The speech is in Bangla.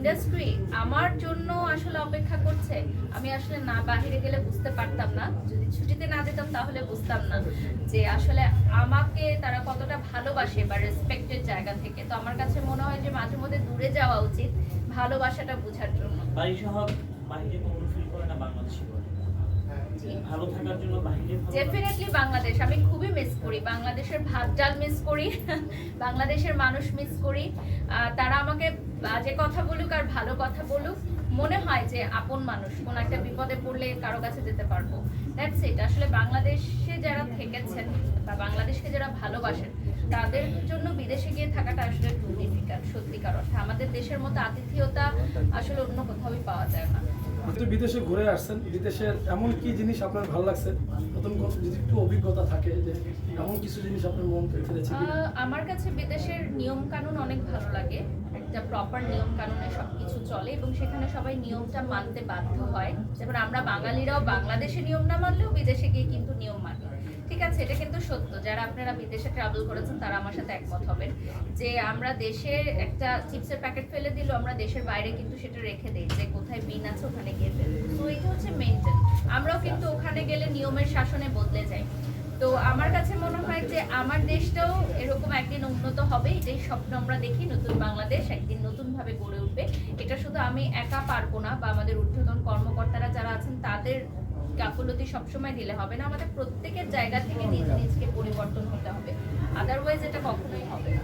ইন্ডাস্ট্রি আমার জন্য আসলে অপেক্ষা করছে। আমি আসলে না বাইরে গেলে বুঝতে পারতাম না, যদি ছুটিতে না যেতাম তাহলে বুঝতাম না যে আসলে আমাকে তারা কতটা ভালোবাসে বা রেসপেক্টের জায়গা থেকে। তো আমার কাছে মনে হয় যে মাঝে মধ্যে দূরে যাওয়া উচিত ভালোবাসাটা বোঝার জন্য। বাড়ি সহ বাইরে কখনো ফিল করে না বাংলাদেশে করে? ভালো থাকার জন্য বাইরে ডেফিনেটলি বাংলাদেশ আমি খুবই মিস করি, বাংলাদেশের ভাত ডাল মিস করি, বাংলাদেশের মানুষ মিস করি। তারা আমাকে বাজে কথা বলুক আর ভালো কথা বলুক, মনে হয় যে আপন মানুষ, কোন একটা বিপদে পড়লে কারো কাছে যেতে পারবো। That's it. আসলে বাংলাদেশে যারা থেকেছেন বা বাংলাদেশকে যারা ভালোবাসেন তাদের জন্য বিদেশে গিয়ে থাকাটা আসলে খুব ডিফিকাল্ট। সত্যিকার অর্থে আমাদের দেশের মতো আতিথেয়তা আসলে অন্য কোথাও পাওয়া যায় না। আপনি বিদেশে ঘুরে আসছেন, বিদেশের এমন কি জিনিস আপনার ভালো লাগছে? নতুন কোন যদি একটু অভিজ্ঞতা থাকে যে এমন কিছু জিনিস আপনার মন ফেলেছে কি? আমার কাছে বিদেশের নিয়ম কানুন অনেক ভালো লাগে। একটা প্রপার নিয়ম কানুনে সবকিছু চলে এবং সেখানে সবাই নিয়মটা মানতে বাধ্য হয়। যেমন আমরা বাঙালিরাও বাংলাদেশে নিয়ম না মানলেও বিদেশে গিয়ে কিন্তু নিয়ম মানি। ঠিক আছে, এটা কিন্তু সত্য। যারা আপনারা বিদেশে ট্রাভেল করেছেন তারা আমার সাথে একমত হবেন যে আমরা দেশে একটা চিপসের প্যাকেট ফেলে দিল, আমরা দেশের বাইরে কিন্তু সেটা রেখে দিই যে কোথায় বিন আছে ওখানে গিয়ে ফেলবো। তো এটা হচ্ছে মেনটেন। আমরাও কিন্তু ওখানে গেলে নিয়মের শাসনে বদলে যাই। তো আমার কাছে মনে হয় যে আমার দেশটাও এরকম একদিন উন্নত হবে, এটাই স্বপ্ন আমরা দেখি। নতুন বাংলাদেশ একদিন নতুন ভাবে গড়ে উঠবে। এটা শুধু আমি একা পারবো না বা আমাদের ঊর্ধ্বতন কর্মকর্তারা যারা আছেন তাদের গাফলতি সবসময় দিলে হবে না, আমাদের প্রত্যেকের জায়গা থেকে নিজ নিজকে পরিবর্তন হতে হবে, আদারওয়াইজ এটা কখনোই হবে না।